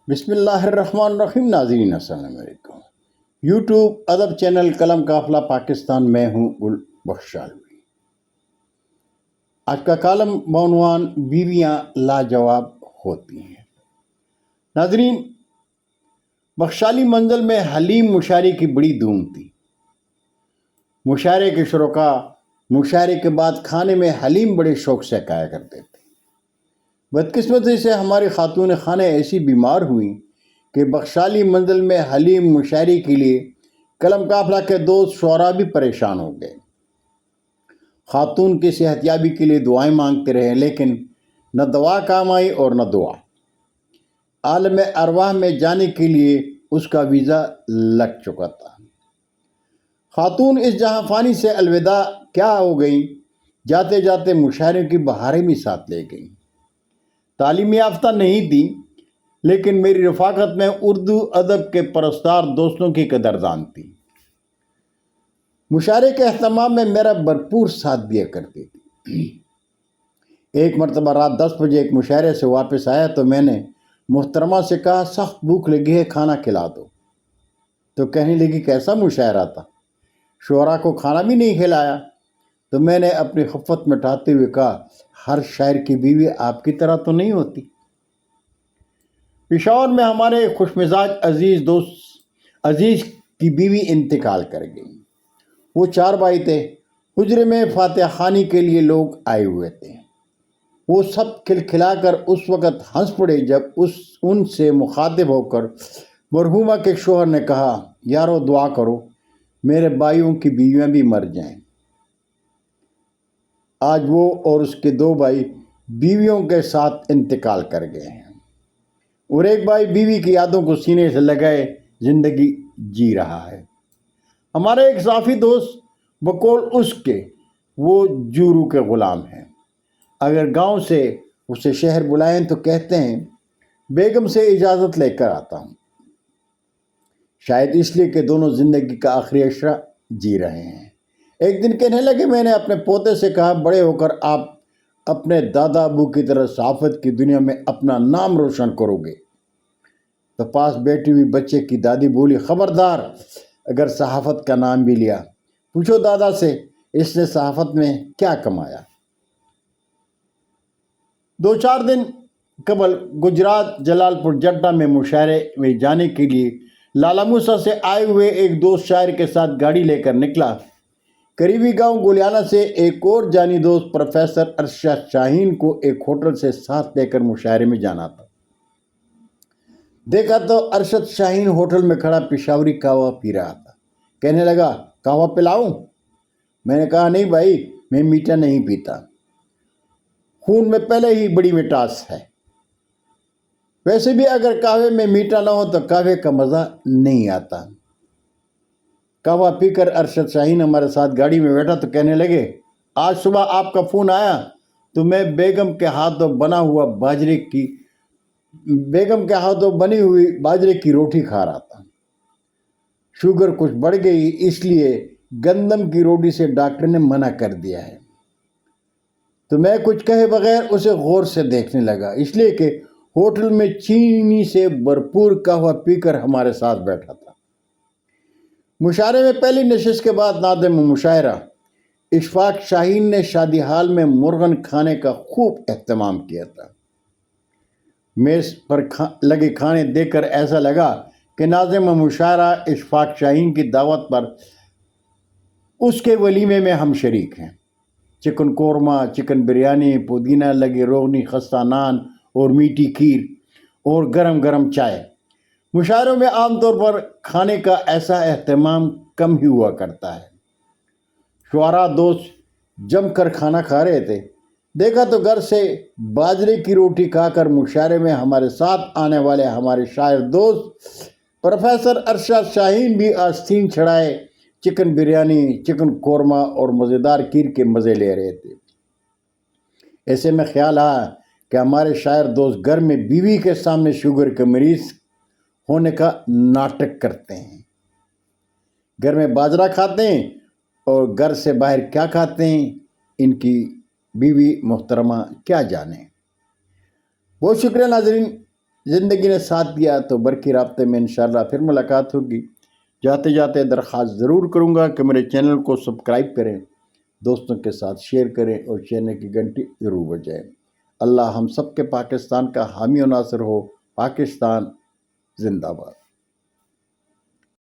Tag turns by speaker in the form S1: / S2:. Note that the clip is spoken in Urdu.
S1: بسم اللہ الرحمن الرحیم۔ ناظرین السلام علیکم۔ یوٹیوب ادب چینل قلم قافلہ پاکستان میں ہوں گل بخشالوی۔ آج کا کالم بعنوان بیویاں لاجواب ہوتی ہیں۔ ناظرین، بخشالی منزل میں حلیم مشاعرے کی بڑی دھوم تھی۔ مشاعرے کے شرکاء مشاعرے کے بعد کھانے میں حلیم بڑے شوق سے کھایا کرتے تھے۔ بدقسمتی سے ہماری خاتون خانہ ایسی بیمار ہوئیں کہ بخشالی منزل میں حلیم مشاعرے کے لیے قلم قافلہ کے دوست شعراء بھی پریشان ہو گئے۔ خاتون کی صحت یابی کے لیے دعائیں مانگتے رہے، لیکن نہ دعا کام آئی اور نہ دعا۔ عالم ارواح میں جانے کے لیے اس کا ویزا لگ چکا تھا۔ خاتون اس جہاں فانی سے الوداع کیا ہو گئیں، جاتے جاتے مشاعرے کی بہاریں بھی ساتھ لے گئیں۔ تعلیم یافتہ نہیں تھی، لیکن میری رفاقت میں اردو ادب کے پرستار دوستوں کی قدردان تھی۔ مشاعرے کے اہتمام میں میرا بھرپور ساتھ دیا کرتی تھی۔ ایک مرتبہ رات 10 بجے ایک مشاعرے سے واپس آیا تو میں نے محترمہ سے کہا، سخت بھوک لگی ہے، کھانا کھلا دو۔ تو کہنے لگی، کیسا مشاعرہ تھا، شعراء کو کھانا بھی نہیں کھلایا؟ تو میں نے اپنی خفت مٹاتے ہوئے کہا، ہر شاعر کی بیوی آپ کی طرح تو نہیں ہوتی۔ پشاور میں ہمارے خوش مزاج عزیز کی بیوی انتقال کر گئی۔ وہ 4 بھائی تھے۔ حجرے میں فاتحہ خوانی کے لیے لوگ آئے ہوئے تھے۔ وہ سب کھلکھلا کر اس وقت ہنس پڑے جب ان سے مخاطب ہو کر مرحومہ کے شوہر نے کہا، یارو دعا کرو میرے بھائیوں کی بیویاں بھی مر جائیں۔ آج وہ اور اس کے 2 بھائی بیویوں کے ساتھ انتقال کر گئے ہیں، اور ایک بھائی بیوی کی یادوں کو سینے سے لگائے زندگی جی رہا ہے۔ ہمارا ایک صافی دوست بقول اس کے وہ جورو کے غلام ہیں۔ اگر گاؤں سے اسے شہر بلائیں تو کہتے ہیں بیگم سے اجازت لے کر آتا ہوں، شاید اس لیے کہ دونوں زندگی کا آخری عشرہ جی رہے ہیں۔ ایک دن کہنے لگے، میں نے اپنے پوتے سے کہا، بڑے ہو کر آپ اپنے دادا ابو کی طرح صحافت کی دنیا میں اپنا نام روشن کرو گے۔ تو پاس بیٹھی ہوئی بچے کی دادی بولی، خبردار اگر صحافت کا نام بھی لیا، پوچھو دادا سے اس نے صحافت میں کیا کمایا۔ 2-4 دن قبل گجرات جلال پور جڈہ میں مشاعرے میں جانے کے لیے لالا موسیٰ سے آئے ہوئے ایک دوست شاعر کے ساتھ گاڑی لے کر نکلا۔ قریبی گاؤں گولیانہ سے ایک اور جانی دوست پروفیسر ارشد شاہین کو ایک ہوٹل سے ساتھ لے کر مشاعرے میں جانا تھا۔ دیکھا تو ارشد شاہین ہوٹل میں کھڑا پشاوری قہوہ پی رہا تھا۔ کہنے لگا، قہوہ پلاؤں؟ میں نے کہا، نہیں بھائی، میں میٹھا نہیں پیتا، خون میں پہلے ہی بڑی مٹاس ہے۔ ویسے بھی اگر قہوے میں میٹھا نہ ہو تو قہوے کا مزہ نہیں آتا۔ قہوہ پی کر ارشد شاہین ہمارے ساتھ گاڑی میں بیٹھا تو کہنے لگے، آج صبح آپ کا فون آیا تو میں بیگم کے ہاتھوں بنی ہوئی باجرے کی روٹی کھا رہا تھا۔ شوگر کچھ بڑھ گئی، اس لیے گندم کی روٹی سے ڈاکٹر نے منع کر دیا ہے۔ تو میں کچھ کہے بغیر اسے غور سے دیکھنے لگا، اس لیے کہ ہوٹل میں چینی سے بھرپور قہوہ پی کر ہمارے ساتھ بیٹھا تھا۔ مشاعرے میں پہلی نشست کے بعد ناظم مشاعرہ اشفاق شاہین نے شادی حال میں مرغن کھانے کا خوب اہتمام کیا تھا۔ میز پر لگے کھانے دیکھ کر ایسا لگا کہ ناظم مشاعرہ اشفاق شاہین کی دعوت پر اس کے ولیمے میں ہم شریک ہیں۔ چکن قورمہ، چکن بریانی، پودینہ لگے روغنی خستہ نان اور میٹھی کھیر اور گرم گرم چائے۔ مشاعروں میں عام طور پر کھانے کا ایسا اہتمام کم ہی ہوا کرتا ہے۔ شعراء دوست جم کر کھانا کھا رہے تھے۔ دیکھا تو گھر سے باجرے کی روٹی کھا کر مشاعرے میں ہمارے ساتھ آنے والے ہمارے شاعر دوست پروفیسر ارشد شاہین بھی آستین چڑھائے چکن بریانی، چکن قورمہ اور مزیدار کھیر کے مزے لے رہے تھے۔ ایسے میں خیال آیا کہ ہمارے شاعر دوست گھر میں بیوی کے سامنے شوگر کے مریض ہونے کا ناٹک کرتے ہیں۔ گھر میں باجرہ کھاتے ہیں اور گھر سے باہر کیا کھاتے ہیں ان کی بیوی محترمہ کیا جانے۔ بہت شکریہ ناظرین، زندگی نے ساتھ دیا تو برقی رابطے میں انشاءاللہ پھر ملاقات ہوگی۔ جاتے جاتے درخواست ضرور کروں گا کہ میرے چینل کو سبسکرائب کریں، دوستوں کے ساتھ شیئر کریں اور چینل کی گھنٹی ضرور بجائیں۔ اللہ ہم سب کے پاکستان کا حامی و ناصر ہو۔ پاکستان زندہ باد۔